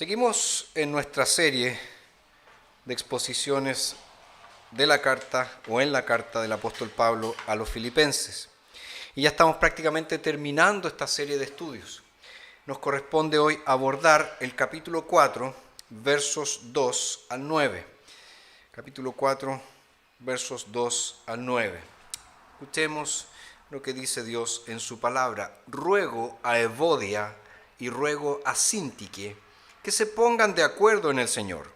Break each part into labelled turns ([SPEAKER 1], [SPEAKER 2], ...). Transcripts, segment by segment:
[SPEAKER 1] Seguimos en nuestra serie de exposiciones de la carta o en la carta del apóstol Pablo a los filipenses. Y ya estamos prácticamente terminando esta serie de estudios. Nos corresponde hoy abordar el capítulo 4, versos 2 al 9. Capítulo 4, versos 2 al 9. Escuchemos lo que dice Dios en su palabra. Ruego a Evodia y ruego a Síntique que se pongan de acuerdo en el Señor.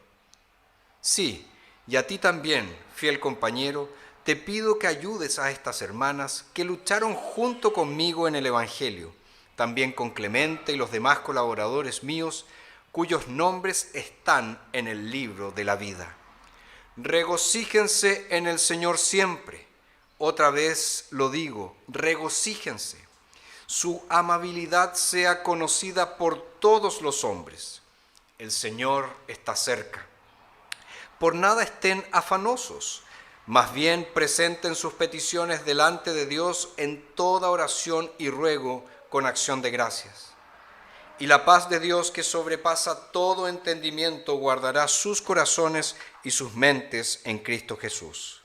[SPEAKER 1] Sí, y a ti también, fiel compañero, te pido que ayudes a estas hermanas que lucharon junto conmigo en el Evangelio, también con Clemente y los demás colaboradores míos, cuyos nombres están en el libro de la vida. Regocíjense en el Señor siempre. Otra vez lo digo, regocíjense. Su amabilidad sea conocida por todos los hombres. El Señor está cerca. Por nada estén afanosos, más bien presenten sus peticiones delante de Dios en toda oración y ruego con acción de gracias. Y la paz de Dios, que sobrepasa todo entendimiento, guardará sus corazones y sus mentes en Cristo Jesús.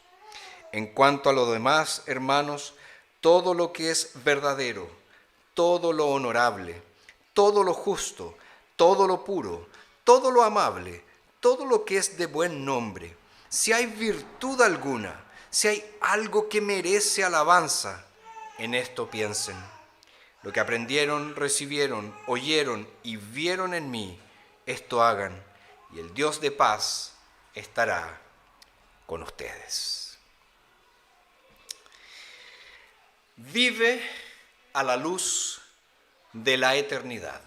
[SPEAKER 1] En cuanto a lo demás, hermanos, todo lo que es verdadero, todo lo honorable, todo lo justo, todo lo puro, todo lo amable, todo lo que es de buen nombre, si hay virtud alguna, si hay algo que merece alabanza, en esto piensen. Lo que aprendieron, recibieron, oyeron y vieron en mí, esto hagan, y el Dios de paz estará con ustedes. Vive a la luz de la eternidad.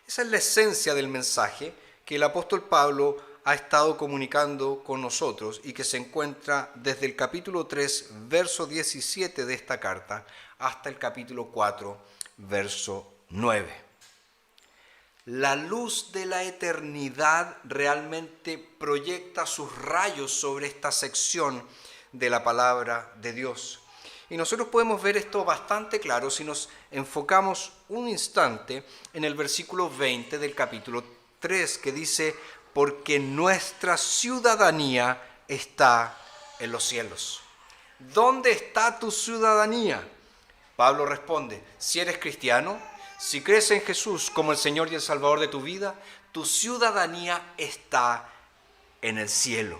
[SPEAKER 1] Esa es la esencia del mensaje que el apóstol Pablo ha estado comunicando con nosotros y que se encuentra desde el capítulo 3, verso 17 de esta carta hasta el capítulo 4, verso 9. La luz de la eternidad realmente proyecta sus rayos sobre esta sección de la palabra de Dios. Y nosotros podemos ver esto bastante claro si nos enfocamos un instante en el versículo 20 del capítulo 3, que dice, porque nuestra ciudadanía está en los cielos. ¿Dónde está tu ciudadanía? Pablo responde, si eres cristiano, si crees en Jesús como el Señor y el Salvador de tu vida, tu ciudadanía está en el cielo.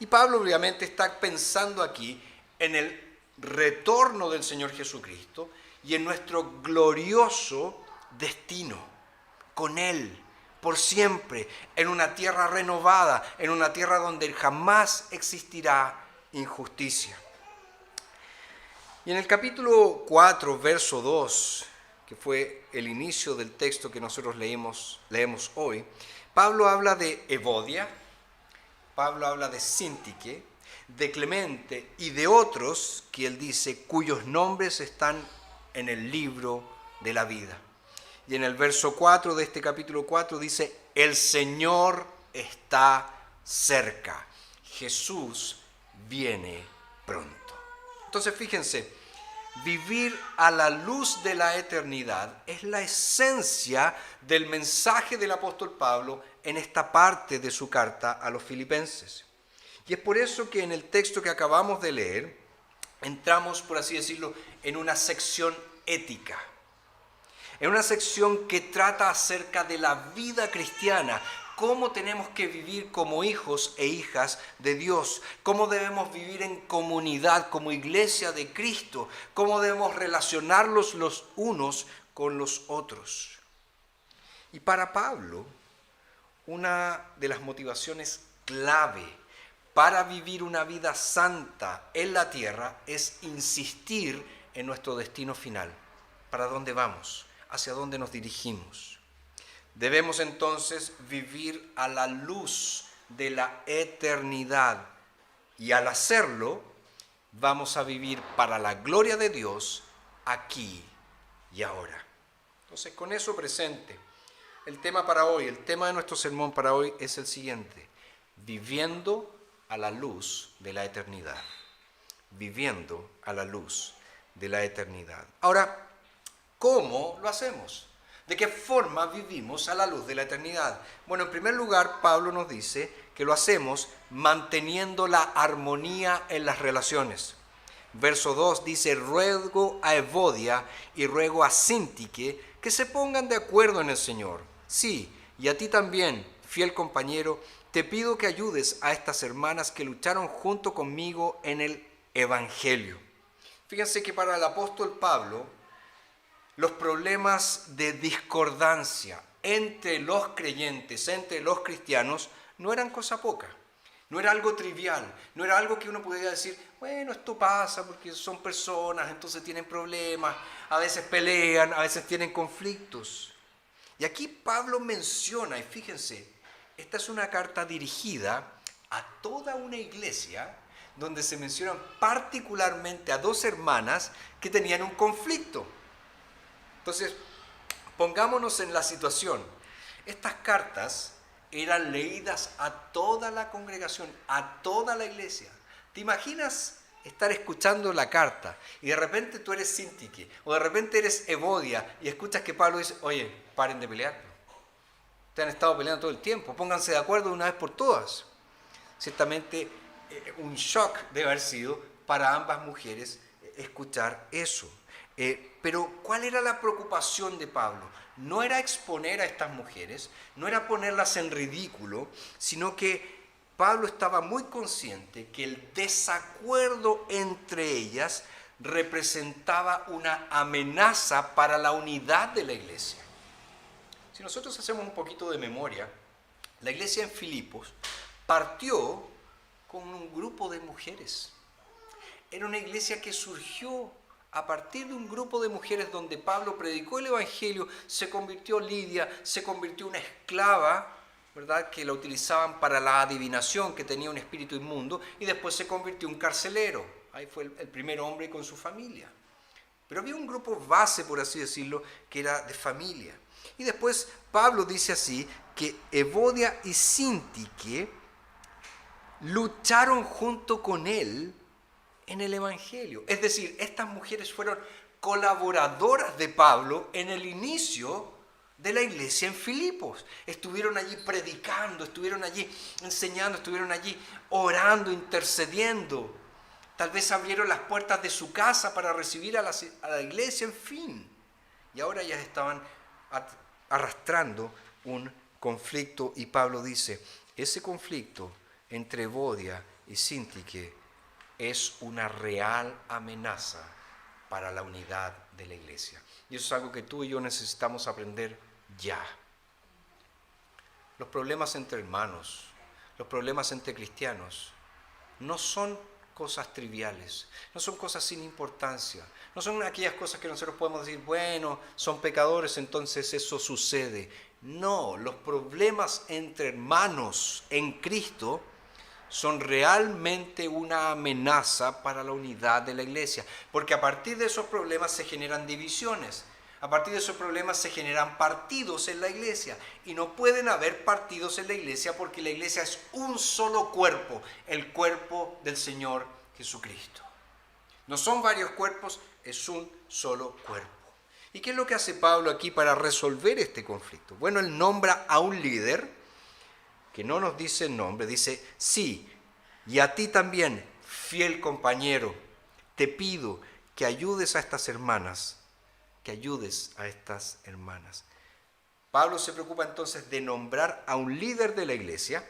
[SPEAKER 1] Y Pablo obviamente está pensando aquí en el retorno del Señor Jesucristo y en nuestro glorioso destino con Él por siempre, en una tierra renovada, en una tierra donde jamás existirá injusticia. Y en el capítulo 4, verso 2, que fue el inicio del texto que nosotros leemos hoy, Pablo habla de Evodia, Pablo habla de Síntique, de Clemente y de otros que él dice cuyos nombres están en el libro de la vida. Y en el verso 4 de este capítulo 4 dice, el Señor está cerca, Jesús viene pronto. Entonces fíjense, vivir a la luz de la eternidad es la esencia del mensaje del apóstol Pablo en esta parte de su carta a los filipenses. Y es por eso que en el texto que acabamos de leer, entramos, por así decirlo, en una sección ética. En una sección que trata acerca de la vida cristiana, cómo tenemos que vivir como hijos e hijas de Dios, cómo debemos vivir en comunidad como iglesia de Cristo, cómo debemos relacionarnos los unos con los otros. Y para Pablo, una de las motivaciones clave para vivir una vida santa en la tierra es insistir en nuestro destino final. ¿Para dónde vamos? ¿Hacia dónde nos dirigimos? Debemos entonces vivir a la luz de la eternidad y al hacerlo vamos a vivir para la gloria de Dios aquí y ahora. Entonces, con eso presente, el tema para hoy, el tema de nuestro sermón para hoy es el siguiente: viviendo a la luz de la eternidad. Viviendo a la luz de la eternidad. Ahora, ¿cómo lo hacemos? ¿De qué forma vivimos a la luz de la eternidad? Bueno, en primer lugar, Pablo nos dice que lo hacemos manteniendo la armonía en las relaciones. Verso 2 dice, ruego a Evodia y ruego a Síntique que se pongan de acuerdo en el Señor. Sí, y a ti también, fiel compañero, te pido que ayudes a estas hermanas que lucharon junto conmigo en el Evangelio. Fíjense que para el apóstol Pablo, los problemas de discordancia entre los creyentes, entre los cristianos, no eran cosa poca. No era algo trivial, no era algo que uno pudiera decir, bueno, esto pasa porque son personas, entonces tienen problemas, a veces pelean, a veces tienen conflictos. Y aquí Pablo menciona, y fíjense, esta es una carta dirigida a toda una iglesia donde se mencionan particularmente a dos hermanas que tenían un conflicto. Entonces, pongámonos en la situación. Estas cartas eran leídas a toda la congregación, a toda la iglesia. ¿Te imaginas estar escuchando la carta y de repente tú eres Síntique o de repente eres Evodia y escuchas que Pablo dice, oye, paren de pelear? Te han estado peleando todo el tiempo, pónganse de acuerdo de una vez por todas. Ciertamente un shock debe haber sido para ambas mujeres escuchar eso. Pero ¿cuál era la preocupación de Pablo? No era exponer a estas mujeres, no era ponerlas en ridículo, sino que Pablo estaba muy consciente que el desacuerdo entre ellas representaba una amenaza para la unidad de la iglesia. Si nosotros hacemos un poquito de memoria, la iglesia en Filipos partió con un grupo de mujeres. Era una iglesia que surgió a partir de un grupo de mujeres donde Pablo predicó el Evangelio, se convirtió Lidia, se convirtió una esclava, ¿verdad?, que la utilizaban para la adivinación, que tenía un espíritu inmundo, y después se convirtió en un carcelero. Ahí fue el primer hombre con su familia. Pero había un grupo base, por así decirlo, que era de familia. Y después Pablo dice así, que Evodia y Síntique lucharon junto con él en el Evangelio. Es decir, estas mujeres fueron colaboradoras de Pablo en el inicio de la iglesia en Filipos. Estuvieron allí predicando, estuvieron allí enseñando, estuvieron allí orando, intercediendo. Tal vez abrieron las puertas de su casa para recibir a la iglesia, en fin. Y ahora ellas estaban arrastrando un conflicto y Pablo dice, ese conflicto entre Evodia y Síntique es una real amenaza para la unidad de la iglesia. Y eso es algo que tú y yo necesitamos aprender ya. Los problemas entre hermanos, los problemas entre cristianos, no son cosas triviales, no son cosas sin importancia, no son aquellas cosas que nosotros podemos decir, bueno, son pecadores, entonces eso sucede. No, los problemas entre hermanos en Cristo son realmente una amenaza para la unidad de la iglesia, porque a partir de esos problemas se generan divisiones, a partir de esos problemas se generan partidos en la iglesia, y no pueden haber partidos en la iglesia porque la iglesia es un solo cuerpo, el cuerpo del Señor Jesucristo. No son varios cuerpos, es un solo cuerpo. ¿Y qué es lo que hace Pablo aquí para resolver este conflicto? Bueno, él nombra a un líder, que no nos dice el nombre, dice, sí, y a ti también, fiel compañero, te pido que ayudes a estas hermanas, que ayudes a estas hermanas. Pablo se preocupa entonces de nombrar a un líder de la iglesia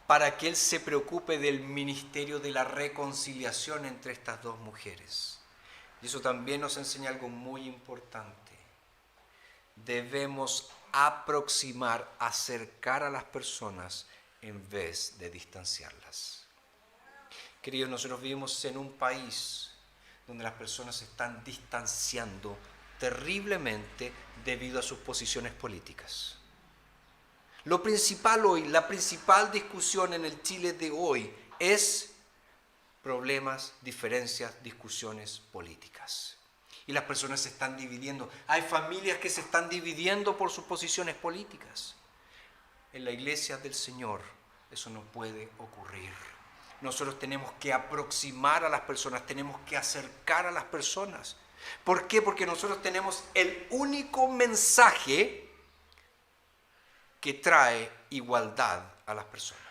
[SPEAKER 1] para que él se preocupe del ministerio de la reconciliación entre estas dos mujeres. Y eso también nos enseña algo muy importante. Debemos aproximar, acercar a las personas en vez de distanciarlas. Queridos, nosotros vivimos en un país donde las personas se están distanciando terriblemente debido a sus posiciones políticas. Lo principal hoy, la principal discusión en el Chile de hoy es problemas, diferencias, discusiones políticas. Y las personas se están dividiendo. Hay familias que se están dividiendo por sus posiciones políticas. En la iglesia del Señor eso no puede ocurrir. Nosotros tenemos que aproximar a las personas, tenemos que acercar a las personas. ¿Por qué? Porque nosotros tenemos el único mensaje que trae igualdad a las personas.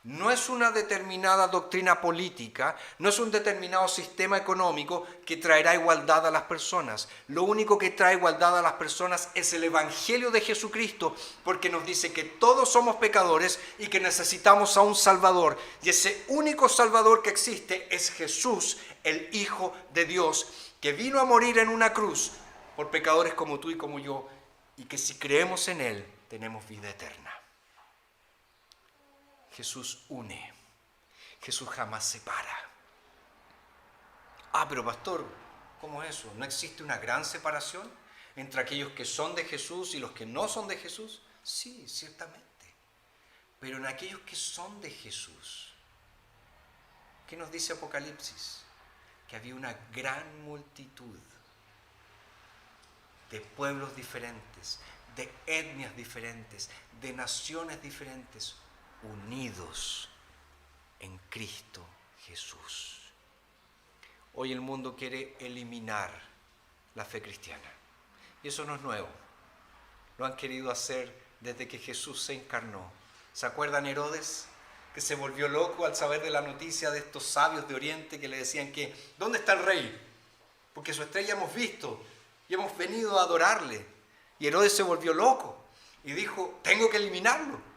[SPEAKER 1] No es una determinada doctrina política, no es un determinado sistema económico que traerá igualdad a las personas. Lo único que trae igualdad a las personas es el Evangelio de Jesucristo, porque nos dice que todos somos pecadores y que necesitamos a un Salvador. Y ese único Salvador que existe es Jesús, el Hijo de Dios, que vino a morir en una cruz por pecadores como tú y como yo, y que si creemos en Él, tenemos vida eterna. Jesús une, Jesús jamás separa. Pero pastor, ¿cómo es eso? ¿No existe una gran separación entre aquellos que son de Jesús y los que no son de Jesús? Sí, ciertamente. Pero en aquellos que son de Jesús, ¿qué nos dice Apocalipsis? Que había una gran multitud de pueblos diferentes, de etnias diferentes, de naciones diferentes, unidos en Cristo Jesús. Hoy el mundo quiere eliminar la fe cristiana. Y eso no es nuevo. Lo han querido hacer desde que Jesús se encarnó. ¿Se acuerdan Herodes? Que se volvió loco al saber de la noticia de estos sabios de Oriente que le decían que ¿dónde está el rey? Porque su estrella hemos visto y hemos venido a adorarle. Y Herodes se volvió loco y dijo, tengo que eliminarlo.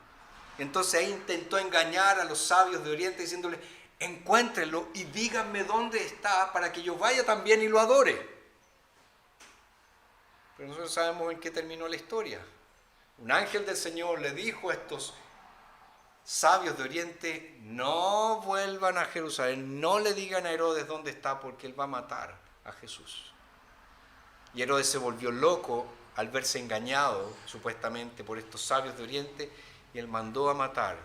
[SPEAKER 1] Entonces ahí intentó engañar a los sabios de Oriente diciéndole, encuéntrenlo y díganme dónde está para que yo vaya también y lo adore. Pero nosotros sabemos en qué terminó la historia. Un ángel del Señor le dijo a estos sabios de Oriente, no vuelvan a Jerusalén, no le digan a Herodes dónde está porque él va a matar a Jesús. Y Herodes se volvió loco al verse engañado supuestamente por estos sabios de Oriente y él mandó a matar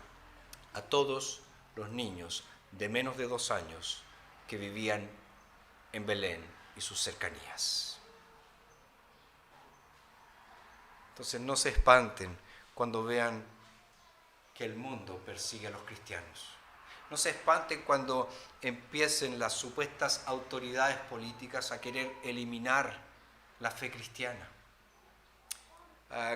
[SPEAKER 1] a todos los niños de menos de 2 años que vivían en Belén y sus cercanías. Entonces no se espanten cuando vean que el mundo persigue a los cristianos. No se espanten cuando empiecen las supuestas autoridades políticas a querer eliminar la fe cristiana.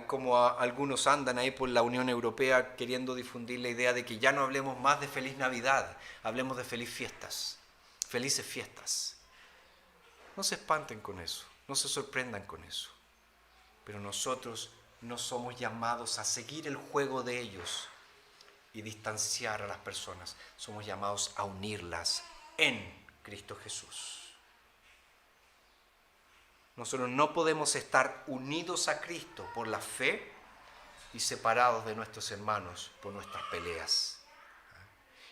[SPEAKER 1] Como algunos andan ahí por la Unión Europea queriendo difundir la idea de que ya no hablemos más de feliz Navidad, hablemos de felices fiestas. No se espanten con eso, no se sorprendan con eso. Pero nosotros no somos llamados a seguir el juego de ellos y distanciar a las personas. Somos llamados a unirlas en Cristo Jesús. Nosotros no podemos estar unidos a Cristo por la fe y separados de nuestros hermanos por nuestras peleas.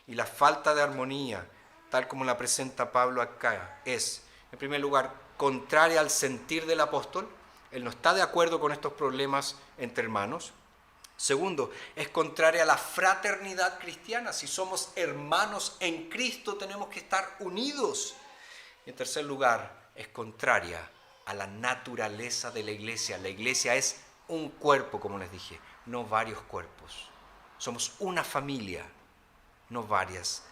[SPEAKER 1] Y la falta de armonía, tal como la presenta Pablo acá, es, en primer lugar, contraria al sentir del apóstol. Él no está de acuerdo con estos problemas entre hermanos. Segundo, es contraria a la fraternidad cristiana. Si somos hermanos en Cristo, tenemos que estar unidos. Y en tercer lugar, es contraria a la naturaleza de la iglesia. La iglesia es un cuerpo, como les dije, no varios cuerpos. Somos una familia, no varias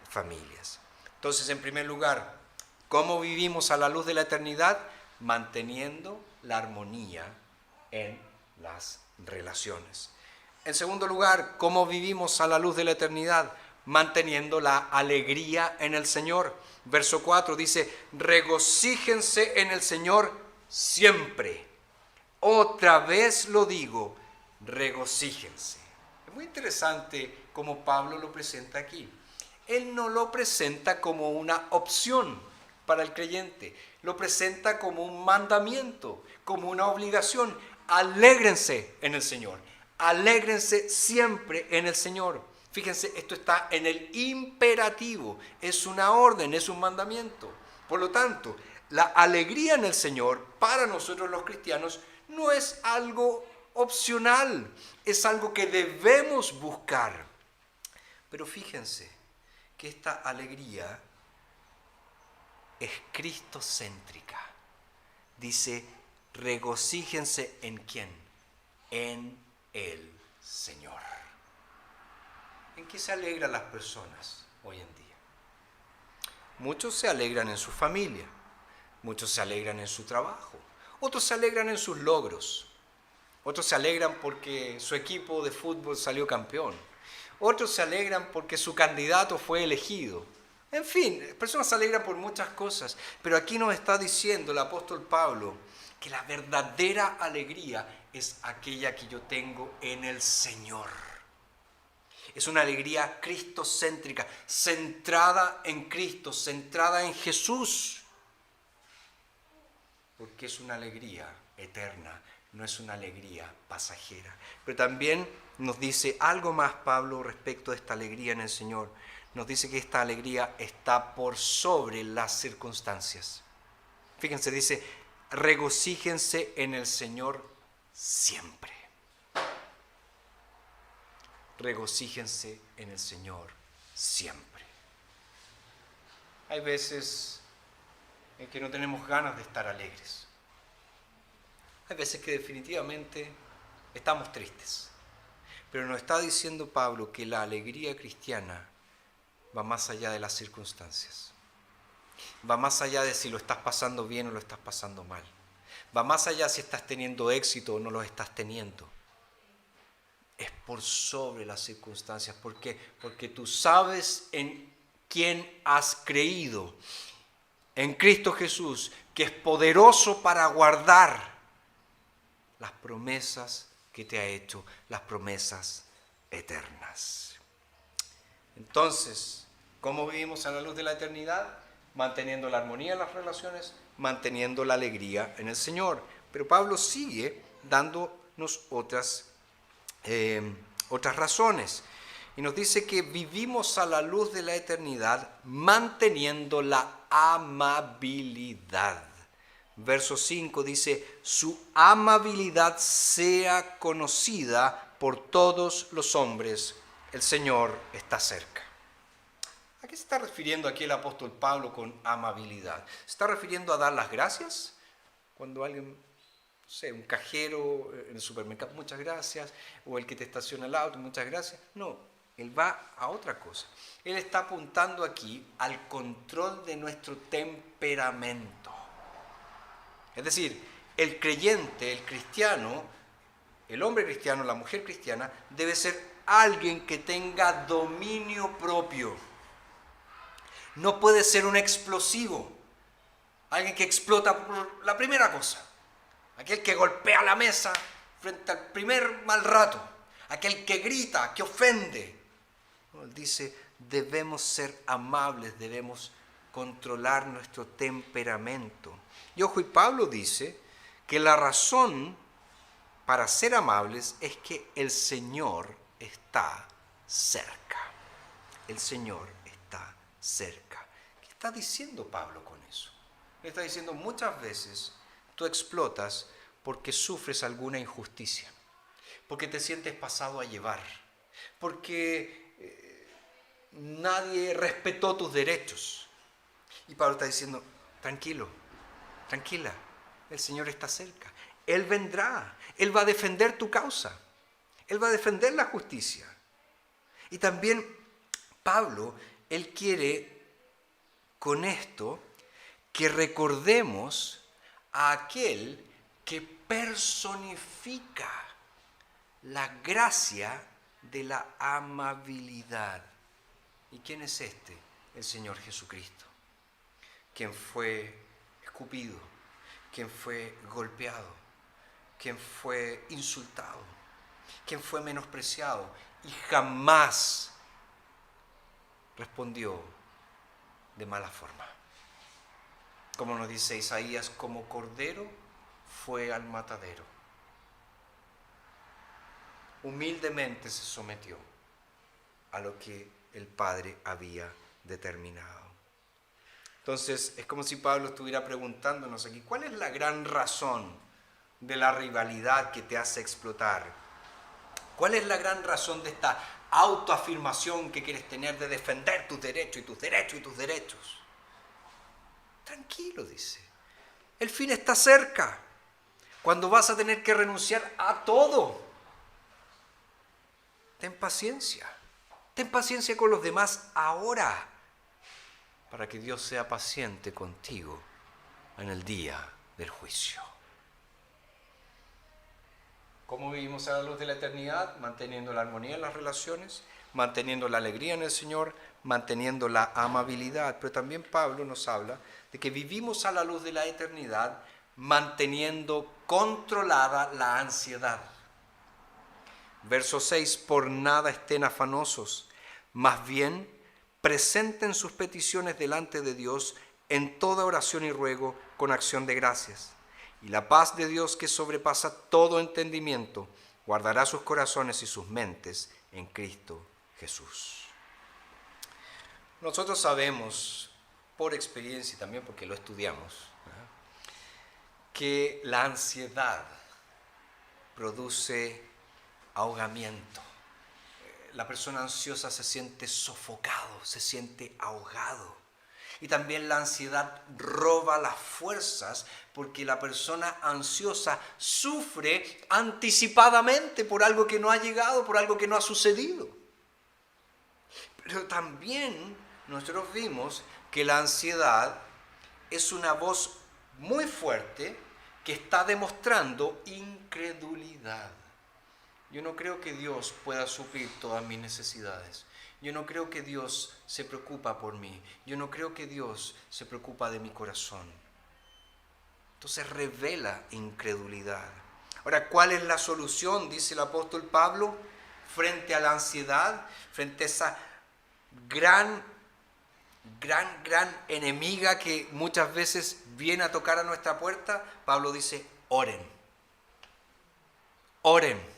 [SPEAKER 1] familias. Entonces, en primer lugar, ¿cómo vivimos a la luz de la eternidad? Manteniendo la armonía en las relaciones. En segundo lugar, ¿cómo vivimos a la luz de la eternidad? Manteniendo la alegría en el Señor. Verso 4 dice, regocíjense en el Señor siempre. Otra vez lo digo, regocíjense. Es muy interesante cómo Pablo lo presenta aquí. Él no lo presenta como una opción para el creyente, lo presenta como un mandamiento, como una obligación. Alégrense en el Señor, alégrense siempre en el Señor. Fíjense, esto está en el imperativo, es una orden, es un mandamiento. Por lo tanto, la alegría en el Señor para nosotros los cristianos no es algo opcional, es algo que debemos buscar. Pero fíjense que esta alegría es cristocéntrica. Dice, regocíjense ¿en quién? En el Señor. ¿En qué se alegran las personas hoy en día? Muchos se alegran en su familia, Muchos se alegran en su trabajo, otros se alegran en sus logros, otros se alegran porque su equipo de fútbol salió campeón, otros se alegran porque su candidato fue elegido. En fin, personas se alegran por muchas cosas, pero aquí nos está diciendo el apóstol Pablo que la verdadera alegría es aquella que yo tengo en el Señor. Es una alegría cristocéntrica, centrada en Cristo, centrada en Jesús. Porque es una alegría eterna, no es una alegría pasajera. Pero también nos dice algo más Pablo respecto de esta alegría en el Señor. Nos dice que esta alegría está por sobre las circunstancias. Fíjense, dice, regocíjense en el Señor siempre. Regocíjense en el Señor siempre. Hay veces en que no tenemos ganas de estar alegres. Hay veces que definitivamente estamos tristes. Pero nos está diciendo Pablo que la alegría cristiana va más allá de las circunstancias. Va más allá de si lo estás pasando bien o lo estás pasando mal. Va más allá si estás teniendo éxito o no lo estás teniendo. Es por sobre las circunstancias. ¿Por qué? Porque tú sabes en quién has creído. En Cristo Jesús, que es poderoso para guardar las promesas que te ha hecho, las promesas eternas. Entonces, ¿cómo vivimos a la luz de la eternidad? Manteniendo la armonía en las relaciones, manteniendo la alegría en el Señor. Pero Pablo sigue dándonos otras razones. Y nos dice que vivimos a la luz de la eternidad manteniendo la amabilidad. Verso 5 dice, su amabilidad sea conocida por todos los hombres. El Señor está cerca. ¿A qué se está refiriendo aquí el apóstol Pablo con amabilidad? ¿Se está refiriendo a dar las gracias? Cuando alguien, no sé, un cajero en el supermercado, muchas gracias, o el que te estaciona el auto, muchas gracias. No, él va a otra cosa. Él está apuntando aquí al control de nuestro temperamento. Es decir, el creyente, el cristiano, el hombre cristiano, la mujer cristiana, debe ser alguien que tenga dominio propio. No puede ser un explosivo, alguien que explota por la primera cosa, aquel que golpea la mesa frente al primer mal rato, aquel que grita, que ofende. No, él dice, debemos ser amables, debemos controlar nuestro temperamento. Y ojo, y Pablo dice que la razón para ser amables es que el Señor está cerca. El Señor está cerca. ¿Qué está diciendo Pablo con eso? Le está diciendo muchas veces tú explotas porque sufres alguna injusticia, porque te sientes pasado a llevar, porque nadie respetó tus derechos. Y Pablo está diciendo, tranquilo, tranquila, el Señor está cerca. Él vendrá, Él va a defender tu causa, Él va a defender la justicia. Y también Pablo, él quiere con esto que recordemos a aquel que personifica la gracia de la amabilidad. ¿Y quién es este? El Señor Jesucristo, quien fue escupido, quien fue golpeado, quien fue insultado, quien fue menospreciado y jamás respondió de mala forma. Como nos dice Isaías, como cordero fue al matadero. Humildemente se sometió a lo que el Padre había determinado. Entonces, es como si Pablo estuviera preguntándonos aquí, ¿cuál es la gran razón de la rivalidad que te hace explotar? ¿Cuál es la gran razón de esta autoafirmación que quieres tener de defender tus derechos y tus derechos y tus derechos? Tranquilo, dice. El fin está cerca, cuando vas a tener que renunciar a todo. Ten paciencia con los demás ahora, para que Dios sea paciente contigo en el día del juicio. ¿Cómo vivimos a la luz de la eternidad? Manteniendo la armonía en las relaciones, manteniendo la alegría en el Señor, manteniendo la amabilidad. Pero también Pablo nos habla de que vivimos a la luz de la eternidad manteniendo controlada la ansiedad. Verso 6, por nada estén afanosos, más bien presenten sus peticiones delante de Dios en toda oración y ruego con acción de gracias. Y la paz de Dios, que sobrepasa todo entendimiento, guardará sus corazones y sus mentes en Cristo Jesús. Nosotros sabemos, por experiencia y también porque lo estudiamos, que la ansiedad produce ahogamiento. La persona ansiosa se siente sofocado, se siente ahogado. Y también la ansiedad roba las fuerzas porque la persona ansiosa sufre anticipadamente por algo que no ha llegado, por algo que no ha sucedido. Pero también nosotros vimos que la ansiedad es una voz muy fuerte que está demostrando incredulidad. Yo no creo que Dios pueda suplir todas mis necesidades. Yo no creo que Dios se preocupa por mí. Yo no creo que Dios se preocupa de mi corazón. Entonces revela incredulidad. Ahora, ¿cuál es la solución? Dice el apóstol Pablo, frente a la ansiedad, frente a esa gran enemiga que muchas veces viene a tocar a nuestra puerta. Pablo dice, oren. Oren.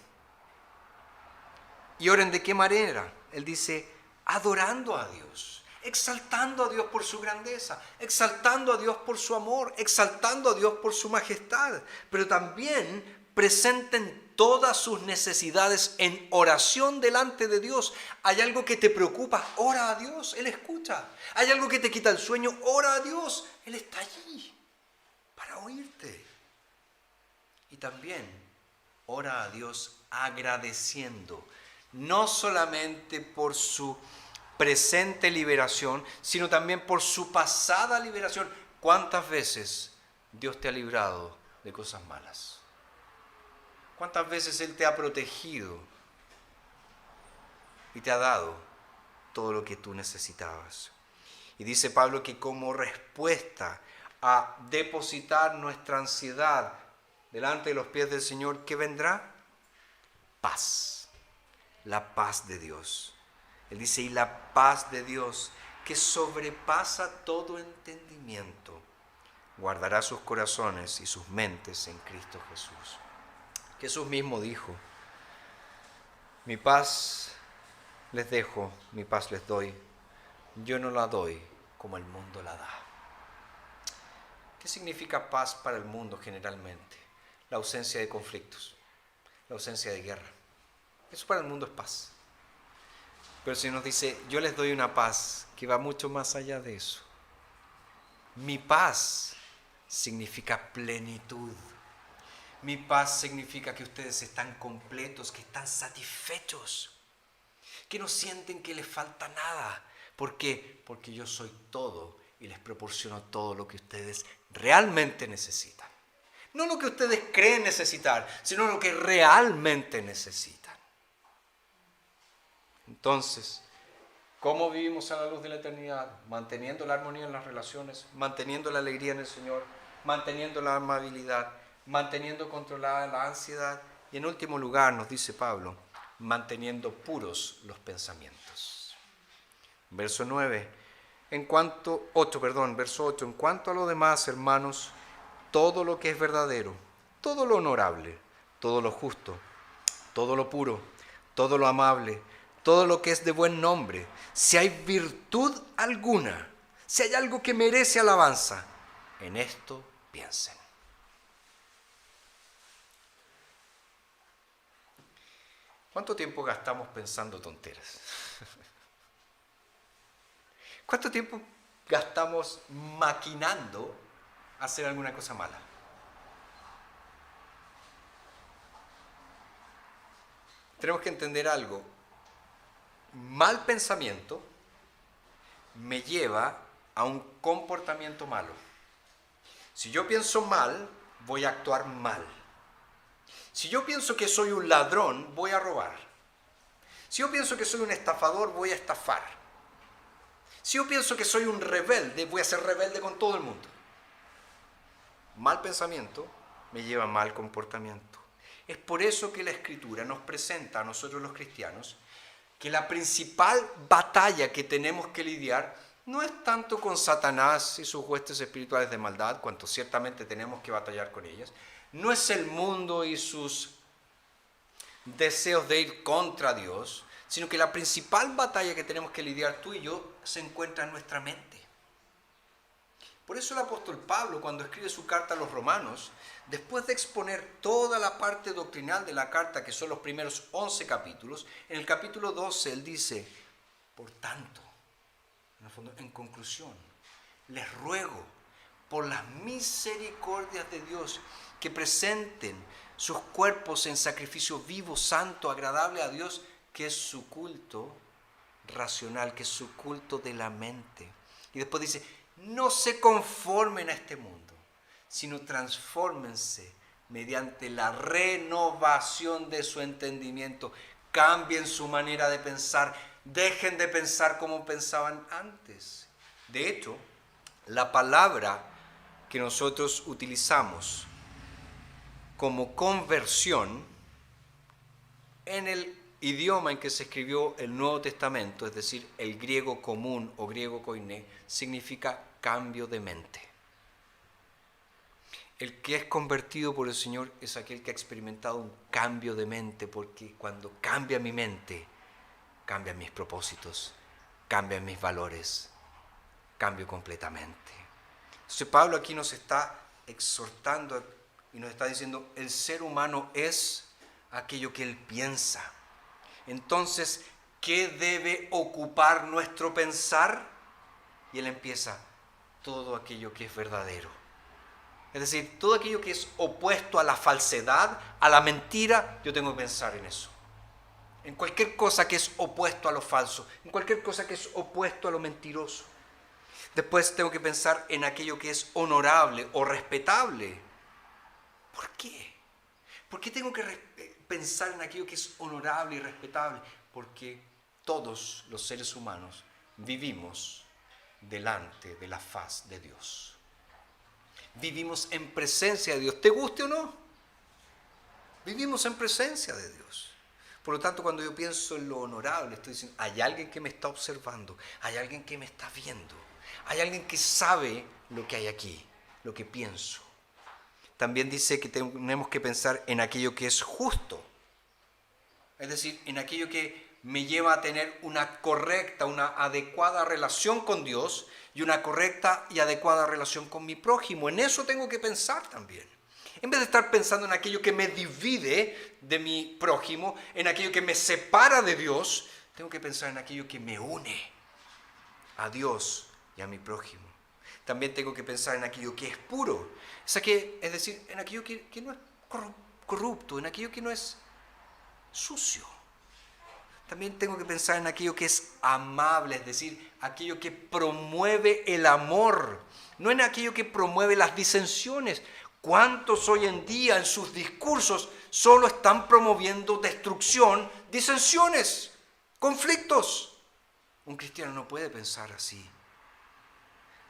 [SPEAKER 1] ¿Y oren de qué manera? Él dice, adorando a Dios, exaltando a Dios por su grandeza, exaltando a Dios por su amor, exaltando a Dios por su majestad, pero también presenten todas sus necesidades en oración delante de Dios. Hay algo que te preocupa, ora a Dios, Él escucha. Hay algo que te quita el sueño, ora a Dios, Él está allí para oírte. Y también ora a Dios agradeciendo, no solamente por su presente liberación, sino también por su pasada liberación. ¿Cuántas veces Dios te ha librado de cosas malas? ¿Cuántas veces Él te ha protegido y te ha dado todo lo que tú necesitabas? Y dice Pablo que como respuesta a depositar nuestra ansiedad delante de los pies del Señor, ¿qué vendrá? Paz. La paz de Dios. Él dice, y la paz de Dios, que sobrepasa todo entendimiento, guardará sus corazones y sus mentes en Cristo Jesús. Jesús mismo dijo, mi paz les dejo, mi paz les doy. Yo no la doy como el mundo la da. ¿Qué significa paz para el mundo generalmente? La ausencia de conflictos, la ausencia de guerra. Eso para el mundo es paz. Pero el Señor nos dice, yo les doy una paz que va mucho más allá de eso. Mi paz significa plenitud. Mi paz significa que ustedes están completos, que están satisfechos, que no sienten que les falta nada. ¿Por qué? Porque yo soy todo y les proporciono todo lo que ustedes realmente necesitan. No lo que ustedes creen necesitar, sino lo que realmente necesitan. Entonces, ¿cómo vivimos a la luz de la eternidad? Manteniendo la armonía en las relaciones, manteniendo la alegría en el Señor, manteniendo la amabilidad, manteniendo controlada la ansiedad y en último lugar, nos dice Pablo, manteniendo puros los pensamientos. Verso 8, en cuanto a lo demás, hermanos, todo lo que es verdadero, todo lo honorable, todo lo justo, todo lo puro, todo lo amable, todo lo que es de buen nombre, si hay virtud alguna, si hay algo que merece alabanza, en esto piensen. ¿Cuánto tiempo gastamos pensando tonteras? ¿Cuánto tiempo gastamos maquinando hacer alguna cosa mala? Tenemos que entender algo. Mal pensamiento me lleva a un comportamiento malo. Si yo pienso mal, voy a actuar mal. Si yo pienso que soy un ladrón, voy a robar. Si yo pienso que soy un estafador, voy a estafar. Si yo pienso que soy un rebelde, voy a ser rebelde con todo el mundo. Mal pensamiento me lleva a mal comportamiento. Es por eso que la Escritura nos presenta a nosotros los cristianos que la principal batalla que tenemos que lidiar no es tanto con Satanás y sus huestes espirituales de maldad, cuanto ciertamente tenemos que batallar con ellas. No es el mundo y sus deseos de ir contra Dios, sino que la principal batalla que tenemos que lidiar tú y yo se encuentra en nuestra mente. Por eso el apóstol Pablo, cuando escribe su carta a los romanos, después de exponer toda la parte doctrinal de la carta, que son los primeros 11 capítulos, en el capítulo 12 él dice, por tanto, en el fondo, en conclusión, les ruego por las misericordias de Dios que presenten sus cuerpos en sacrificio vivo, santo, agradable a Dios, que es su culto racional, que es su culto de la mente. Y después dice, no se conformen a este mundo, sino transfórmense mediante la renovación de su entendimiento. Cambien su manera de pensar, dejen de pensar como pensaban antes. De hecho, la palabra que nosotros utilizamos como conversión en el idioma en que se escribió el Nuevo Testamento, es decir, el griego común o griego koiné, significa cambio de mente. El que es convertido por el Señor es aquel que ha experimentado un cambio de mente, porque cuando cambia mi mente, cambian mis propósitos, cambian mis valores, cambio completamente. Entonces Pablo aquí nos está exhortando y nos está diciendo, el ser humano es aquello que él piensa. Entonces, ¿qué debe ocupar nuestro pensar? Y él empieza, todo aquello que es verdadero. Es decir, todo aquello que es opuesto a la falsedad, a la mentira, yo tengo que pensar en eso. En cualquier cosa que es opuesto a lo falso, en cualquier cosa que es opuesto a lo mentiroso. Después tengo que pensar en aquello que es honorable o respetable. ¿Por qué? ¿Por qué tengo que pensar en aquello que es honorable y respetable? Porque todos los seres humanos vivimos delante de la faz de Dios. Vivimos en presencia de Dios, ¿te guste o no? Vivimos en presencia de Dios. Por lo tanto, cuando yo pienso en lo honorable, estoy diciendo, hay alguien que me está observando, hay alguien que me está viendo, hay alguien que sabe lo que hay aquí, lo que pienso. También dice que tenemos que pensar en aquello que es justo, es decir, en aquello que me lleva a tener una correcta, una adecuada relación con Dios y una correcta y adecuada relación con mi prójimo. En eso tengo que pensar también. En vez de estar pensando en aquello que me divide de mi prójimo, en aquello que me separa de Dios, tengo que pensar en aquello que me une a Dios y a mi prójimo. También tengo que pensar en aquello que es puro, es decir, en aquello que no es corrupto, en aquello que no es sucio. También tengo que pensar en aquello que es amable, es decir, aquello que promueve el amor, no en aquello que promueve las disensiones. ¿Cuántos hoy en día en sus discursos solo están promoviendo destrucción, disensiones, conflictos? Un cristiano no puede pensar así.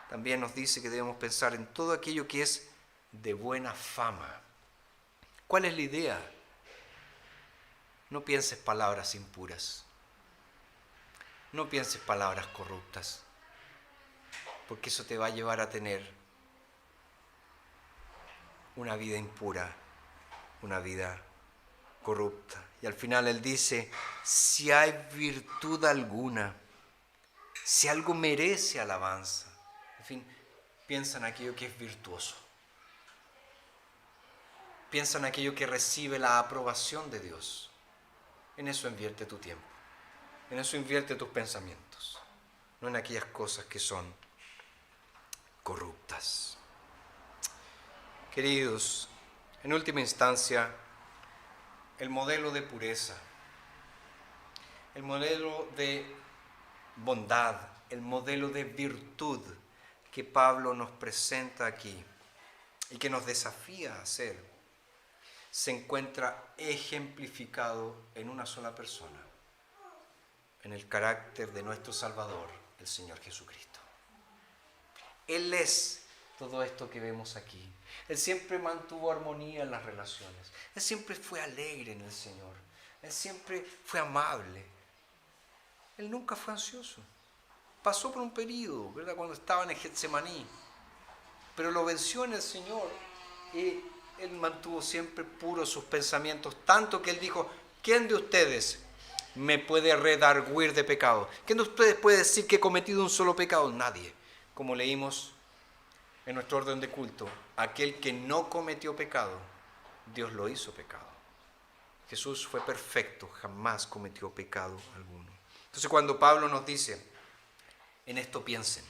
[SPEAKER 1] También nos dice que debemos pensar en todo aquello que es de buena fama. ¿Cuál es la idea? No pienses palabras impuras. No pienses palabras corruptas, porque eso te va a llevar a tener una vida impura, una vida corrupta. Y al final él dice, si hay virtud alguna, si algo merece alabanza, en fin, piensa en aquello que es virtuoso. Piensa en aquello que recibe la aprobación de Dios. En eso invierte tu tiempo. En eso invierte tus pensamientos. No en aquellas cosas que son corruptas. Queridos, en última instancia, el modelo de pureza, el modelo de bondad, el modelo de virtud que Pablo nos presenta aquí y que nos desafía a hacer, se encuentra ejemplificado en una sola persona, en el carácter de nuestro Salvador, el Señor Jesucristo. Él es todo esto que vemos aquí. Él siempre mantuvo armonía en las relaciones. Él siempre fue alegre en el Señor. Él siempre fue amable. Él nunca fue ansioso. Pasó por un periodo, ¿verdad?, cuando estaba en el Getsemaní, pero lo venció en el Señor y Él mantuvo siempre puros sus pensamientos, tanto que Él dijo: ¿quién de ustedes me puede redarguir de pecado? ¿Quién de ustedes puede decir que he cometido un solo pecado? Nadie. Como leímos en nuestro orden de culto, aquel que no cometió pecado, Dios lo hizo pecado. Jesús fue perfecto, jamás cometió pecado alguno. Entonces, cuando Pablo nos dice: en esto piensen,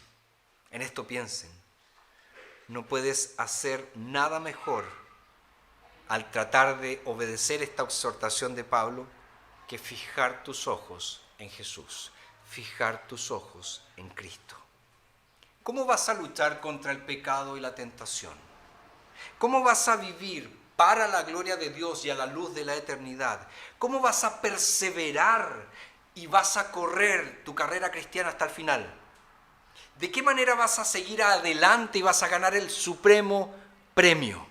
[SPEAKER 1] no puedes hacer nada mejor al tratar de obedecer esta exhortación de Pablo que fijar tus ojos en Jesús, fijar tus ojos en Cristo. ¿Cómo vas a luchar contra el pecado y la tentación? ¿Cómo vas a vivir para la gloria de Dios y a la luz de la eternidad? ¿Cómo vas a perseverar y vas a correr tu carrera cristiana hasta el final? ¿De qué manera vas a seguir adelante y vas a ganar el supremo premio?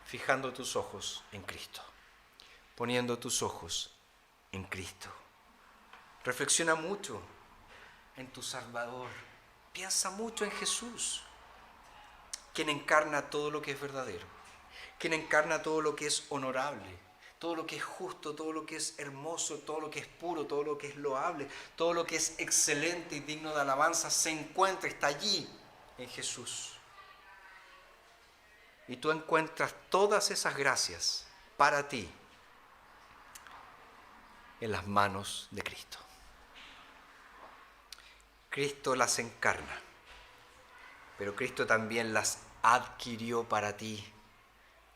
[SPEAKER 1] Fijando tus ojos en Cristo, poniendo tus ojos en Cristo. Reflexiona mucho en tu Salvador. Piensa mucho en Jesús, quien encarna todo lo que es verdadero, quien encarna todo lo que es honorable, todo lo que es justo, todo lo que es hermoso, todo lo que es puro, todo lo que es loable, todo lo que es excelente y digno de alabanza, se encuentra, está allí en Jesús. Y tú encuentras todas esas gracias para ti en las manos de Cristo. Cristo las encarna, pero Cristo también las adquirió para ti.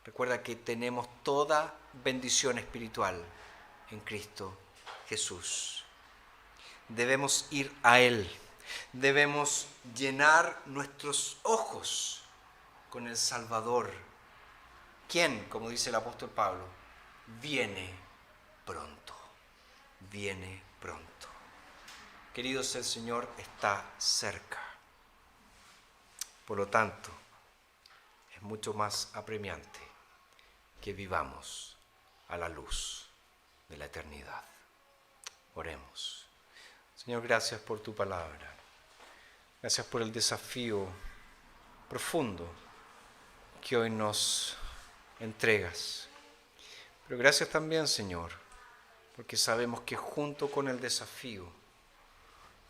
[SPEAKER 1] Recuerda que tenemos toda bendición espiritual en Cristo Jesús. Debemos ir a Él. Debemos llenar nuestros ojos con el Salvador, quien, como dice el apóstol Pablo, viene pronto. Viene pronto. Queridos, el Señor está cerca. Por lo tanto, es mucho más apremiante que vivamos a la luz de la eternidad. Oremos. Señor, gracias por tu palabra. Gracias por el desafío profundo que hoy nos entregas. Pero gracias también, Señor, porque sabemos que junto con el desafío,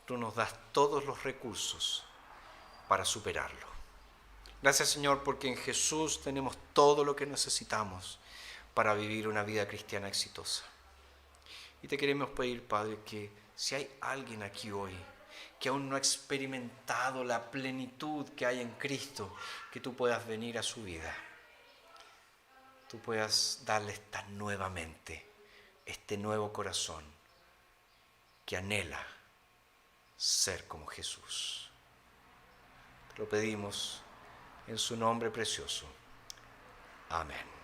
[SPEAKER 1] tú nos das todos los recursos para superarlo. Gracias, Señor, porque en Jesús tenemos todo lo que necesitamos para vivir una vida cristiana exitosa. Y te queremos pedir, Padre, que si hay alguien aquí hoy que aún no ha experimentado la plenitud que hay en Cristo, que tú puedas venir a su vida. Tú puedas darle nuevamente este nuevo corazón que anhela ser como Jesús. Te lo pedimos en su nombre precioso. Amén.